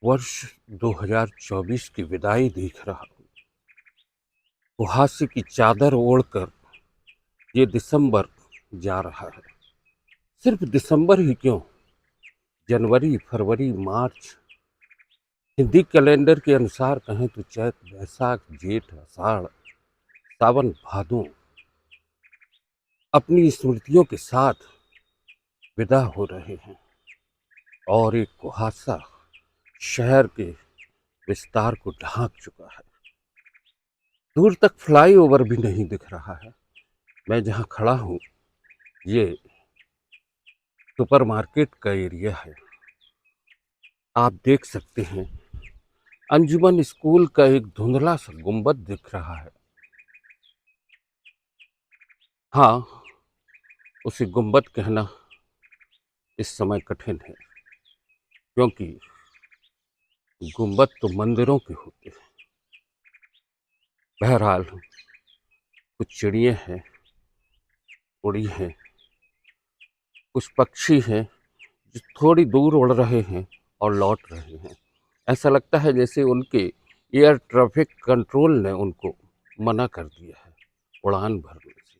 वर्ष 2024 की विदाई देख रहा हूँ। कुहासे की चादर ओढ़कर ये दिसंबर जा रहा है। सिर्फ दिसंबर ही क्यों, जनवरी, फरवरी, मार्च, हिंदी कैलेंडर के अनुसार कहें तो चैत, बैसाख, जेठ, आषाढ़, सावन, भादो अपनी स्मृतियों के साथ विदा हो रहे हैं। और एक कुहासा शहर के विस्तार को ढांक चुका है। दूर तक फ्लाईओवर भी नहीं दिख रहा है। मैं जहाँ खड़ा हूँ ये सुपरमार्केट का एरिया है। आप देख सकते हैं अंजुमन स्कूल का एक धुंधला सा गुंबद दिख रहा है। हाँ, उसे गुंबद कहना इस समय कठिन है, क्योंकि गुंबद तो मंदिरों के होते हैं। बहरहाल कुछ चिड़िए हैं, उड़ी हैं, कुछ पक्षी हैं जो थोड़ी दूर उड़ रहे हैं और लौट रहे हैं। ऐसा लगता है जैसे उनके एयर ट्रैफिक कंट्रोल ने उनको मना कर दिया है उड़ान भरने से।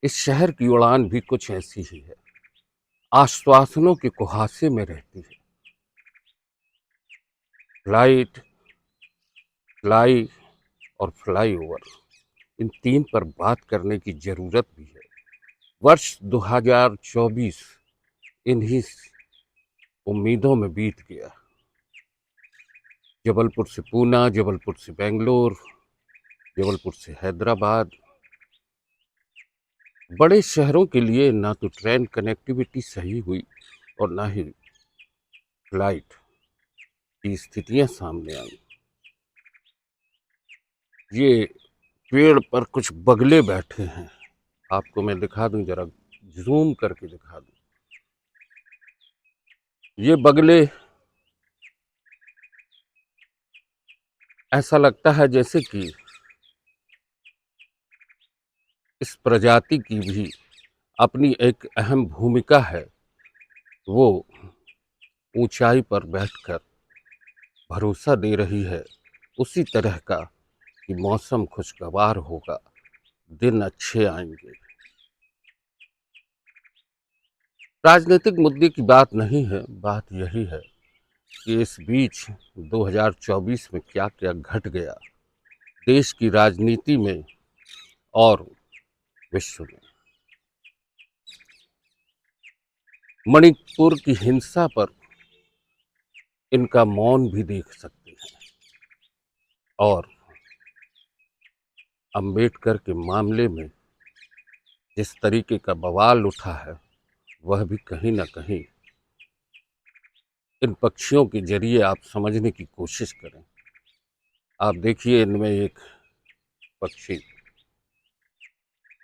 इस शहर की उड़ान भी कुछ ऐसी ही है, आश्वासनों के कुहासे में रहती है। फ्लाइट, फ्लाई और फ्लाईओवर, इन तीन पर बात करने की जरूरत भी है। वर्ष 2024 इन्हीं उम्मीदों में बीत गया। जबलपुर से पूना, जबलपुर से बेंगलोर, जबलपुर से हैदराबाद, बड़े शहरों के लिए ना तो ट्रेन कनेक्टिविटी सही हुई और ना ही फ्लाइट की स्थितियां सामने आई। ये पेड़ पर कुछ बगले बैठे हैं, आपको मैं दिखा दूं, जरा जूम करके दिखा दूं। ये बगले ऐसा लगता है जैसे कि इस प्रजाति की भी अपनी एक अहम भूमिका है। वो ऊंचाई पर बैठकर भरोसा दे रही है उसी तरह का कि मौसम खुशगवार होगा, दिन अच्छे आएंगे। राजनीतिक मुद्दे की बात नहीं है, बात यही है कि इस बीच 2024 में क्या क्या घट गया देश की राजनीति में और विश्व में। मणिपुर की हिंसा पर इनका मौन भी देख सकते हैं, और अंबेडकर के मामले में जिस तरीके का बवाल उठा है वह भी कहीं ना कहीं इन पक्षियों के जरिए आप समझने की कोशिश करें। आप देखिए, इनमें एक पक्षी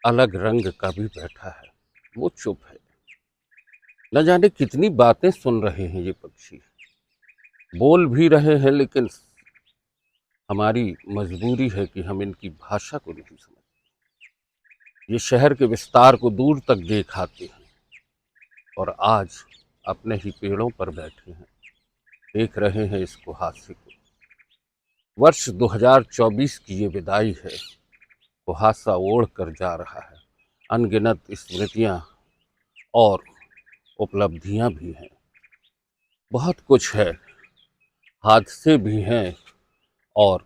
अलग रंग का भी बैठा है, वो चुप है। न जाने कितनी बातें सुन रहे हैं ये पक्षी, बोल भी रहे हैं, लेकिन हमारी मजबूरी है कि हम इनकी भाषा को नहीं समझते। ये शहर के विस्तार को दूर तक दिखाते हैं और आज अपने ही पेड़ों पर बैठे हैं, देख रहे हैं इस कुहासे को। वर्ष 2024 की ये विदाई है, कुहासा ओढ़ कर जा रहा है। अनगिनत स्मृतियां और उपलब्धियां भी हैं, बहुत कुछ है, हादसे भी हैं और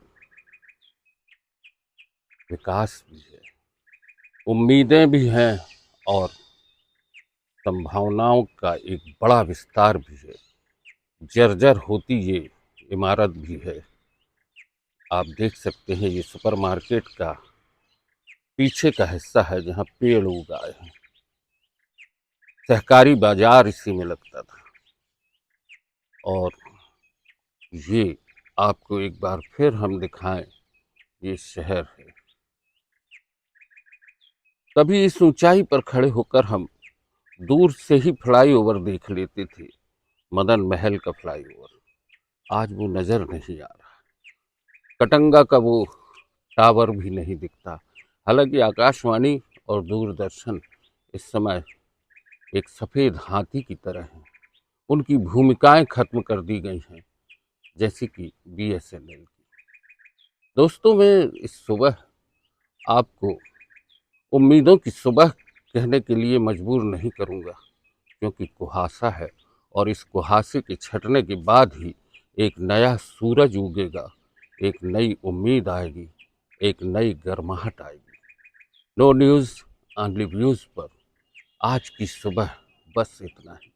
विकास भी है, उम्मीदें भी हैं और संभावनाओं का एक बड़ा विस्तार भी है। जर्जर होती ये इमारत भी है। आप देख सकते हैं ये सुपरमार्केट का पीछे का हिस्सा है जहाँ पेड़ उगाए हैं। सहकारी बाजार इसी में लगता था। और ये आपको एक बार फिर हम दिखाएं, ये शहर है। कभी इस ऊंचाई पर खड़े होकर हम दूर से ही फ्लाईओवर देख लेते थे, मदन महल का फ्लाईओवर। आज वो नजर नहीं आ रहा। कटंगा का वो टावर भी नहीं दिखता। हालांकि आकाशवाणी और दूरदर्शन इस समय एक सफ़ेद हाथी की तरह हैं, उनकी भूमिकाएं खत्म कर दी गई हैं। जैसे कि BSNL की। दोस्तों, मैं इस सुबह आपको उम्मीदों की सुबह कहने के लिए मजबूर नहीं करूंगा, क्योंकि कुहासा है और इस कुहासे के छटने के बाद ही एक नया सूरज उगेगा, एक नई उम्मीद आएगी, एक नई गर्माहट आएगी। नो न्यूज़ ओनली व्यूज़ पर आज की सुबह बस इतना ही।